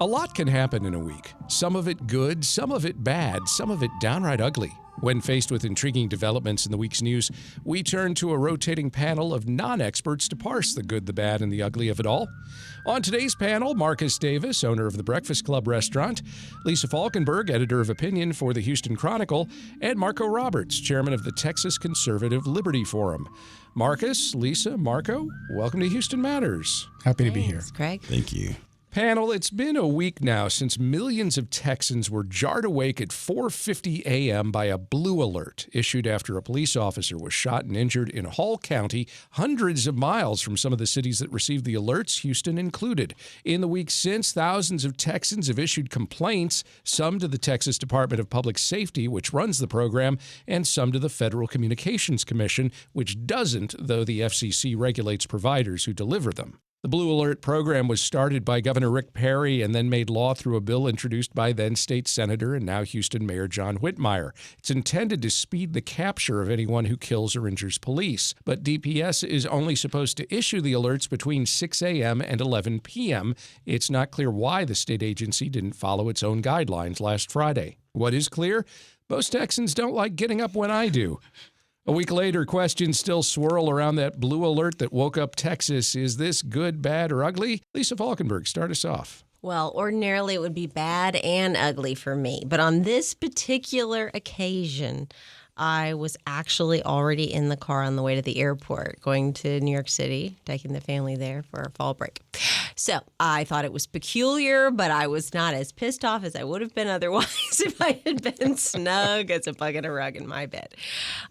A lot can happen in a week. Some of it good, some of it bad, some of it downright ugly. When faced with intriguing developments in the week's news, we turn to a rotating panel of non-experts to parse the good, the bad, and the ugly of it all. On today's panel, Marcus Davis, owner of the Breakfast Club restaurant, Lisa Falkenberg, editor of opinion for the Houston Chronicle, and Marco Roberts, chairman of the Texas Conservative Liberty Forum. Marcus, Lisa, Marco, welcome to Houston Matters. Happy to be here. Thanks, Craig. Thank you. Panel, it's been a week now since millions of Texans were jarred awake at 4:50 a.m. by a blue alert issued after a police officer was shot and injured in Hall County, hundreds of miles from some of the cities that received the alerts, Houston included. In the week since, thousands of Texans have issued complaints, some to the Texas Department of Public Safety, which runs the program, and some to the Federal Communications Commission, which doesn't, though the FCC regulates providers who deliver them. The Blue Alert program was started by Governor Rick Perry and then made law through a bill introduced by then State Senator and now Houston Mayor John Whitmire. It's intended to speed the capture of anyone who kills or injures police. But DPS is only supposed to issue the alerts between 6 a.m. and 11 p.m. It's not clear why the state agency didn't follow its own guidelines last Friday. What is clear? Most Texans don't like getting up when I do. A week later, questions still swirl around that blue alert that woke up Texas. Is this good, bad, or ugly? Lisa Falkenberg, start us off. Well, ordinarily it would be bad and ugly for me. But on this particular occasion, I was actually already in the car on the way to the airport, going to New York City, taking the family there for a fall break. So I thought it was peculiar, but I was not as pissed off as I would have been otherwise if I had been snug as a bug in a rug in my bed.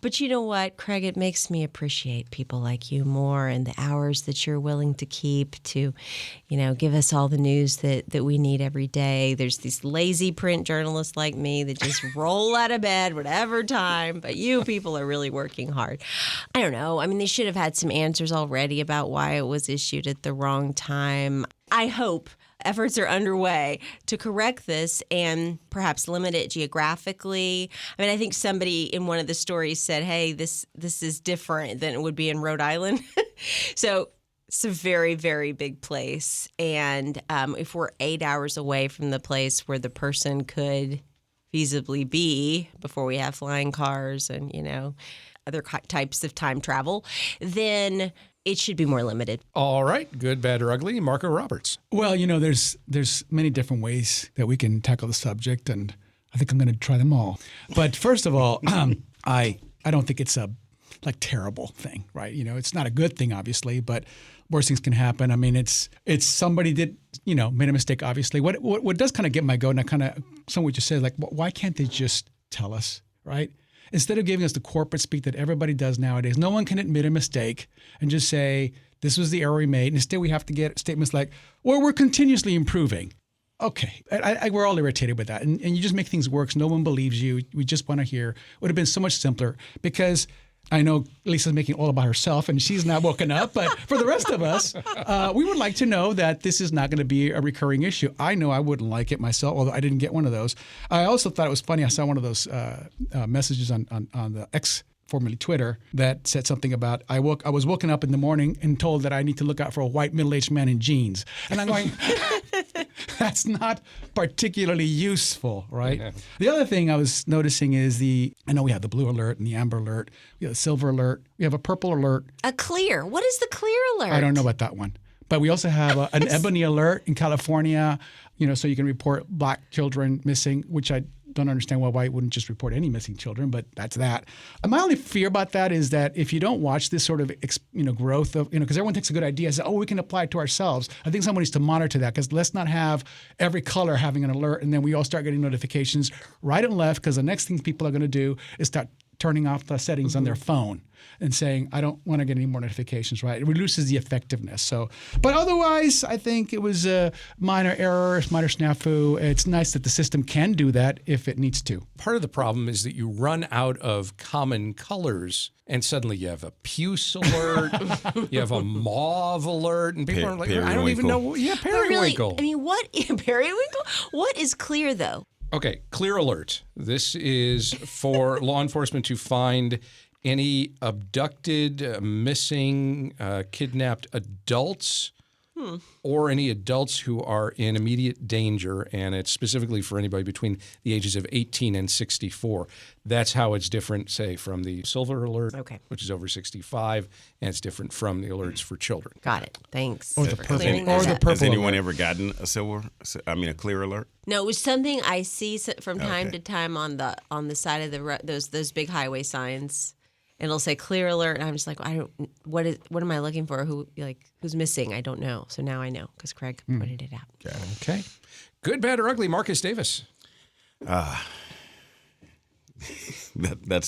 But you know what, Craig, it makes me appreciate people like you more and the hours that you're willing to keep to, give us all the news that we need every day. There's these lazy print journalists like me that just roll out of bed whatever time, but you people are really working hard. I don't know. I mean, they should have had some answers already about why it was issued at the wrong time. I hope efforts are underway to correct this and perhaps limit it geographically. I mean, I think somebody in one of the stories said, hey, this is different than it would be in Rhode Island. So it's a very, very big place. And if we're 8 hours away from the place where the person could feasibly be before we have flying cars and, other types of time travel, then it should be more limited. All right. Good, bad, or ugly. Marco Roberts. Well, there's many different ways that we can tackle the subject, and I think I'm going to try them all. But first of all, I don't think it's a terrible thing, right? It's not a good thing, obviously, but worse things can happen. I mean, it's somebody that made a mistake. Obviously, what does kind of get my goat, and I kind of some would just say why can't they just tell us, right? Instead of giving us the corporate speak that everybody does nowadays, no one can admit a mistake and just say, this was the error we made. Instead, we have to get statements like, well, we're continuously improving. Okay, we're all irritated with that. And you just make things worse. No one believes you. We just want to hear. It would have been so much simpler because I know Lisa's making it all about herself and she's not woken up. But for the rest of us, we would like to know that this is not going to be a recurring issue. I know I wouldn't like it myself, although I didn't get one of those. I also thought it was funny. I saw one of those messages on the X, formerly Twitter, that said something about I was woken up in the morning and told that I need to look out for a white middle-aged man in jeans. And I'm going, that's not particularly useful, right? Yeah. The other thing I was noticing is I know we have the blue alert and the amber alert, we have the silver alert, we have a purple alert. A clear. What is the clear alert? I don't know about that one. But we also have an ebony alert in California, so you can report black children missing, which I don't understand why it wouldn't just report any missing children, but that's that. My only fear about that is that if you don't watch this sort of growth of, because everyone takes a good idea and says, we can apply it to ourselves. I think someone needs to monitor that, because let's not have every color having an alert and then we all start getting notifications right and left, because the next thing people are going to do is start turning off the settings on their phone and saying, I don't want to get any more notifications, right? It reduces the effectiveness. So, but otherwise, I think it was a minor error, minor snafu. It's nice that the system can do that if it needs to. Part of the problem is that you run out of common colors and suddenly you have a puce alert, you have a mauve alert, and people are like, I don't even know. Yeah, periwinkle. Really, periwinkle? What is clear, though? Okay, clear alert. This is for law enforcement to find any abducted, missing, kidnapped adults or any adults who are in immediate danger, and it's specifically for anybody between the ages of 18 and 64. That's how it's different, say, from the silver alert, which is over 65, and it's different from the alerts for children. Got it. Thanks. Or the for purple, clearing or that the up. purple. Has anyone alert. ever gotten a clear alert? No, it was something I see from time to time on the side of the those big highway signs. And it'll say clear alert, and I'm just like, what am I looking for? Who's missing? I don't know. So now I know because Craig pointed it out. Okay. Good, bad, or ugly, Marcus Davis. That's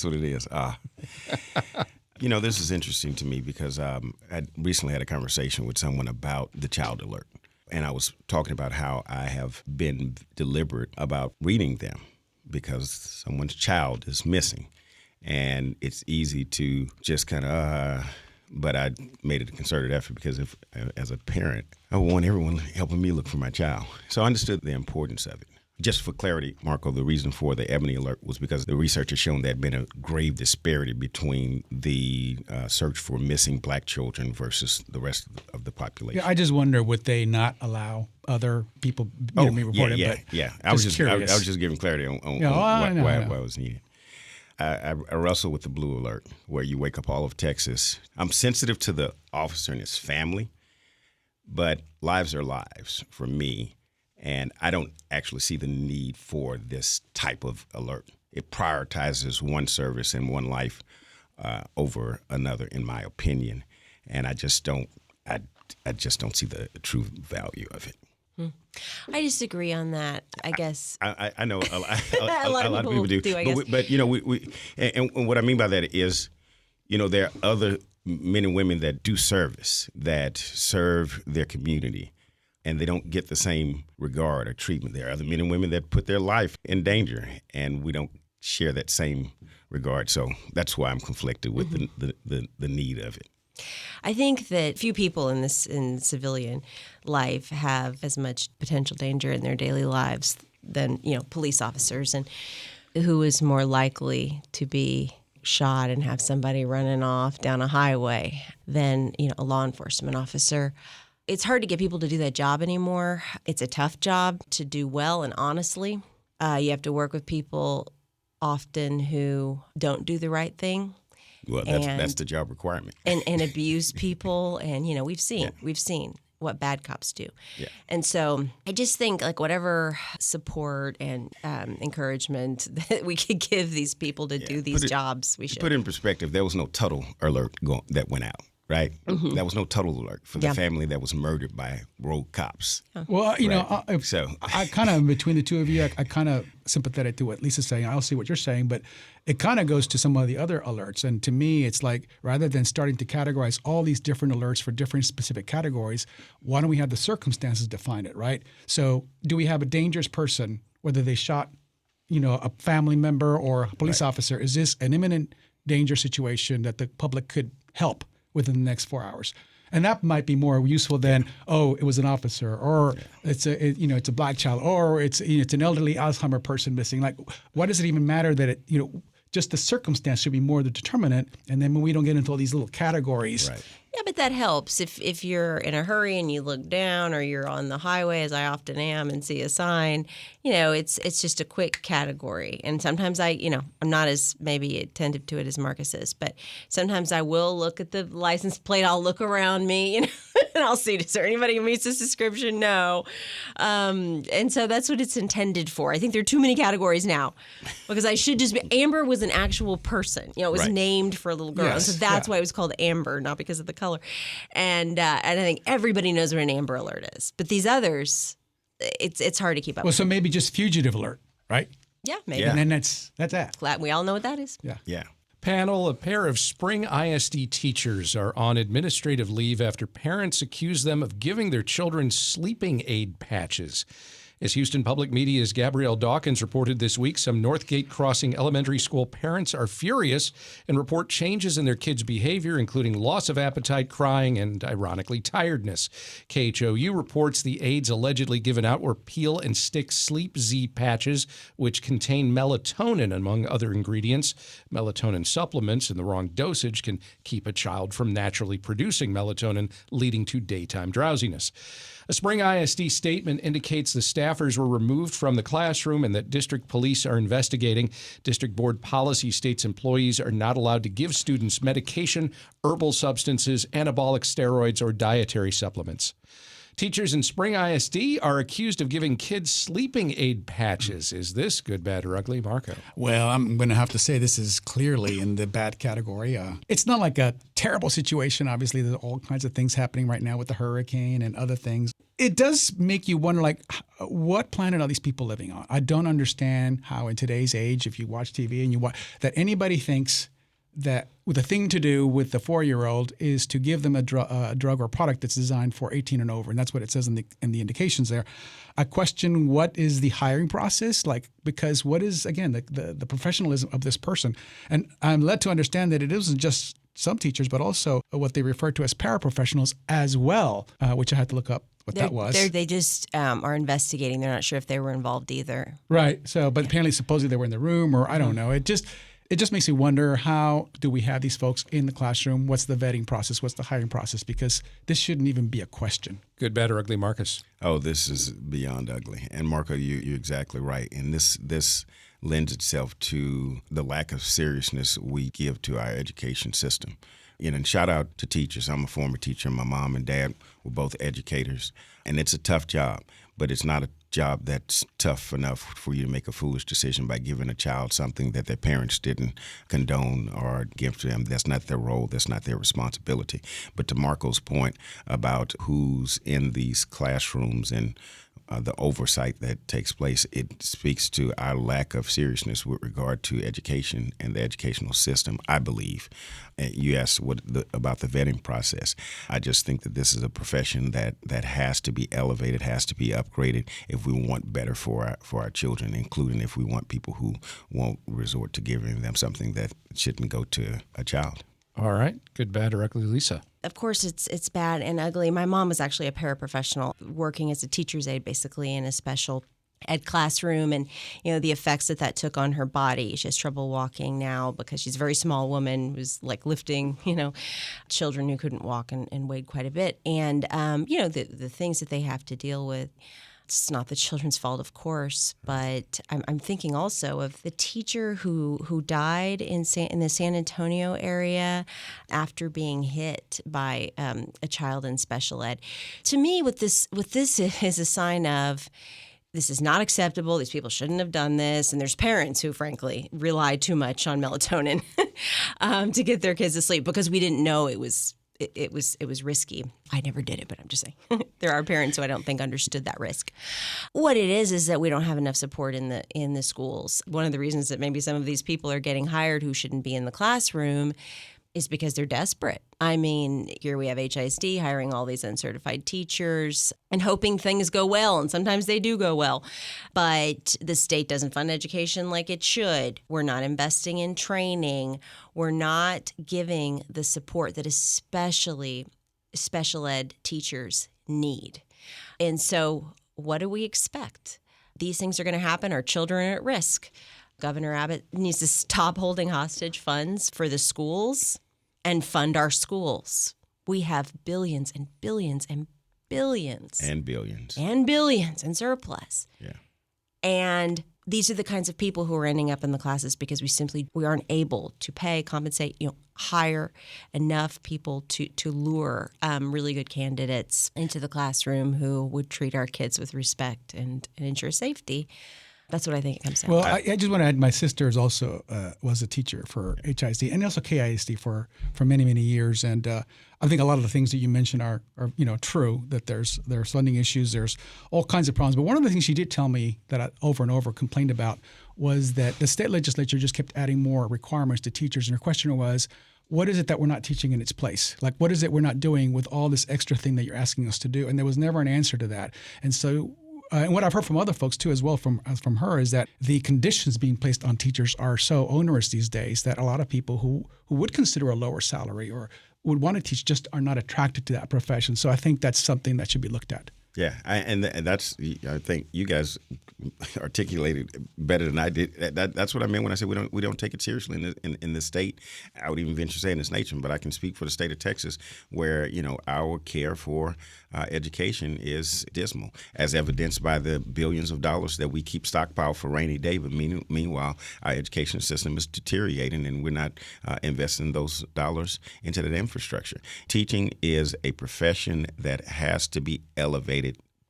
what it is. This is interesting to me because I recently had a conversation with someone about the child alert. And I was talking about how I have been deliberate about reading them because someone's child is missing. And it's easy to just kind of, but I made it a concerted effort because as a parent, I want everyone helping me look for my child. So I understood the importance of it. Just for clarity, Marco, the reason for the Ebony Alert was because the research has shown there had been a grave disparity between the search for missing black children versus the rest of the population. Yeah, I just wonder, would they not allow other people to be reported? Yeah. I was just giving clarity on why it was needed. I wrestle with the Blue Alert, where you wake up all of Texas. I'm sensitive to the officer and his family, but lives are lives for me, and I don't actually see the need for this type of alert. It prioritizes one service and one life over another, in my opinion, and I just don't see the true value of it. I disagree on that. I guess I know a lot of people do. I guess. But we and what I mean by that is, there are other men and women that do service, that serve their community, and they don't get the same regard or treatment. There are other men and women that put their life in danger, and we don't share that same regard. So that's why I'm conflicted with the need of it. I think that few people in civilian life have as much potential danger in their daily lives than police officers, and who is more likely to be shot and have somebody running off down a highway than a law enforcement officer. It's hard to get people to do that job anymore. It's a tough job to do well and honestly. You have to work with people often who don't do the right thing. Well, that's the job requirement. and abuse people, and we've seen what bad cops do. Yeah. And so I just think whatever support and encouragement that we could give these people to do these jobs, we should. To put it in perspective, there was no Tuttle alert that went out, right? Mm-hmm. There was no Tuttle alert for the family that was murdered by rogue cops. Well, I kind of, between the two of you, I kind of sympathetic to what Lisa's saying. I'll see what you're saying, but it kind of goes to some of the other alerts. And to me, it's like, rather than starting to categorize all these different alerts for different specific categories, why don't we have the circumstances define it, right? So do we have a dangerous person, whether they shot, a family member or a police officer? Is this an imminent danger situation that the public could help within the next 4 hours? And that might be more useful than, it was an officer, or it's a black child, or it's an elderly Alzheimer person missing. Like, why does it even matter that just the circumstance should be more the determinant? And then when we don't get into all these little categories. Right. Yeah, but that helps if you're in a hurry and you look down, or you're on the highway, as I often am, and see a sign. It's just a quick category. And sometimes I'm not as maybe attentive to it as Marcus is, but sometimes I will look at the license plate. I'll look around me, and I'll see, is there anybody who meets this description? No. And so that's what it's intended for. I think there are too many categories now, because I should just be. Amber was an actual person. It was named for a little girl. Yes, and so that's why it was called Amber, not because of the color. And I think everybody knows what an Amber Alert is. But these others, it's hard to keep up Well, with. so maybe just fugitive alert, right? Yeah, maybe. Yeah. And then that's that. Glad we all know what that is. Yeah. Panel, a pair of Spring ISD teachers are on administrative leave after parents accuse them of giving their children sleeping aid patches. As Houston Public Media's Gabrielle Dawkins reported this week, some Northgate Crossing Elementary School parents are furious and report changes in their kids' behavior, including loss of appetite, crying, and, ironically, tiredness. KHOU reports the aids allegedly given out were Peel and Stick Sleep Z patches, which contain melatonin, among other ingredients. Melatonin supplements in the wrong dosage can keep a child from naturally producing melatonin, leading to daytime drowsiness. A Spring ISD statement indicates the staffers were removed from the classroom and that district police are investigating. District board policy states employees are not allowed to give students medication, herbal substances, anabolic steroids, or dietary supplements. Teachers in Spring ISD are accused of giving kids sleeping aid patches. Is this good, bad, or ugly, Marco? Well, I'm going to have to say this is clearly in the bad category. It's not like a terrible situation. Obviously, there's all kinds of things happening right now with the hurricane and other things. It does make you wonder, like, what planet are these people living on? I don't understand how in today's age, if you watch TV and you watch, that anybody thinks that the thing to do with the 4-year-old is to give them a drug or product that's designed for 18 and over, and that's what it says in the indications there. I question what is the hiring process like, because what is, again, the professionalism of this person, and I'm led to understand that it isn't just some teachers, but also what they refer to as paraprofessionals as well, which I had to look up what that was. They just are investigating. They're not sure if they were involved either. Right. So, but apparently, supposedly they were in the room, or I don't know. It just makes me wonder, how do we have these folks in the classroom? What's the vetting process? What's the hiring process? Because this shouldn't even be a question. Good, bad, or ugly, Marcus? Oh, this is beyond ugly. And Marco, you're exactly right. And this lends itself to the lack of seriousness we give to our education system. And shout out to teachers. I'm a former teacher. My mom and dad were both educators. And it's a tough job, but it's not a job that's tough enough for you to make a foolish decision by giving a child something that their parents didn't condone or give to them. That's not their role. That's not their responsibility. But to Marco's point about who's in these classrooms and the oversight that takes place, it speaks to our lack of seriousness with regard to education and the educational system, I believe. You asked about the vetting process. I just think that this is a profession that has to be elevated, has to be upgraded if we want better for our children, including if we want people who won't resort to giving them something that shouldn't go to a child. All right. Good, bad, or ugly, Lisa? Of course, it's bad and ugly. My mom was actually a paraprofessional working as a teacher's aide, basically in a special ed classroom, and the effects that took on her body. She has trouble walking now because she's a very small woman, was like lifting children who couldn't walk and weighed quite a bit, and the things that they have to deal with. It's not the children's fault, of course, but I'm thinking also of the teacher who died in the San Antonio area after being hit by a child in special ed. To me, what this is a sign of, this is not acceptable. These people shouldn't have done this. And there's parents who, frankly, rely too much on melatonin to get their kids to sleep because we didn't know it was risky. I never did it, but I'm just saying there are parents who I don't think understood that risk. What it is that we don't have enough support in the schools. One of the reasons that maybe some of these people are getting hired who shouldn't be in the classroom is because they're desperate. I mean, here we have HISD hiring all these uncertified teachers and hoping things go well, and sometimes they do go well. But the state doesn't fund education like it should. We're not investing in training. We're not giving the support that especially special ed teachers need. And so what do we expect? These things are going to happen. Our children are at risk. Governor Abbott needs to stop holding hostage funds for the schools and fund our schools. We have billions and billions and billions. And billions. And billions in surplus. Yeah. And these are the kinds of people who are ending up in the classes because we aren't able to pay, compensate, hire enough people to lure really good candidates into the classroom who would treat our kids with respect and ensure safety. That's what I think it comes down to. Well, I just want to add, my sister is also was a teacher for HISD and also KISD for many, many years. And I think a lot of the things that you mentioned are true, that there's funding issues, there's all kinds of problems. But one of the things she did tell me that I over and over complained about was that the state legislature just kept adding more requirements to teachers. And her question was, what is it that we're not teaching in its place? Like, what is it we're not doing with all this extra thing that you're asking us to do? And there was never an answer to that. And so and what I've heard from other folks too, as well, from her, is that the conditions being placed on teachers are so onerous these days that a lot of people who would consider a lower salary or would want to teach just are not attracted to that profession. So I think that's something that should be looked at. Yeah, and that's, I think you guys articulated better than I did. That's what I meant when I said we don't take it seriously in the state. I would even venture to say in this nation, but I can speak for the state of Texas, where our care for education is dismal, as evidenced by the billions of dollars that we keep stockpiled for rainy day. But meanwhile, our education system is deteriorating, and we're not investing those dollars into that infrastructure. Teaching is a profession that has to be elevated,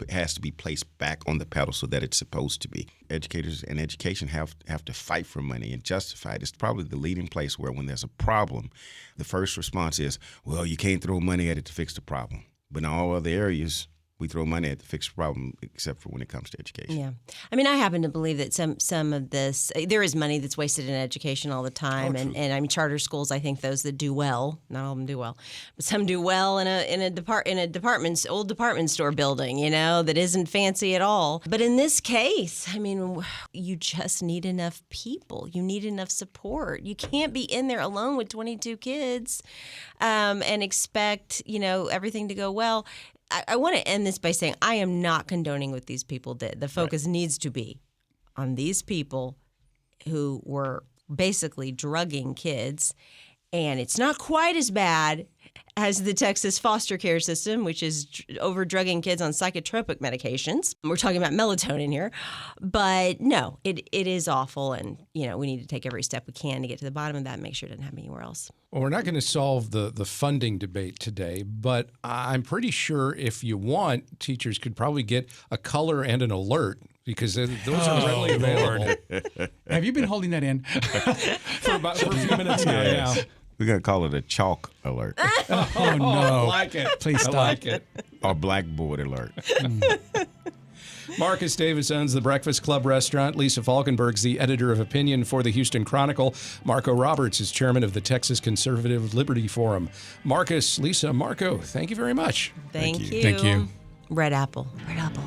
has to be placed back on the pedal so that it's supposed to be. Educators and education have to fight for money and justify it. It's probably the leading place where, when there's a problem, the first response is, well, you can't throw money at it to fix the problem. But in all other areas, we throw money at to fix the problem, except for when it comes to education. Yeah. I mean, I happen to believe that some of this, there is money that's wasted in education all the time. And I mean, charter schools, I think those that do well, not all of them do well, but some do well in a old department store building, that isn't fancy at all. But in this case, I mean, you just need enough people. You need enough support. You can't be in there alone with 22 kids and expect, everything to go well. I want to end this by saying I am not condoning what these people did. The focus needs to be on these people who were basically drugging kids. And it's not quite as bad as the Texas foster care system, which is over-drugging kids on psychotropic medications. We're talking about melatonin here. But no, it is awful. And, we need to take every step we can to get to the bottom of that and make sure it doesn't happen anywhere else. Well, we're not going to solve the funding debate today, but I'm pretty sure if you want, teachers could probably get a color and an alert, because those are readily available. Have you been holding that in? for a few minutes now. Yes. We're going to call it a chalk alert. Oh, no. I like it. Please stop. I like it. Or blackboard alert. Marcus Davis owns the Breakfast Club restaurant. Lisa Falkenberg's the editor of opinion for the Houston Chronicle. Marco Roberts is chairman of the Texas Conservative Liberty Forum. Marcus, Lisa, Marco, thank you very much. Thank you. Thank you. Red apple. Red apple.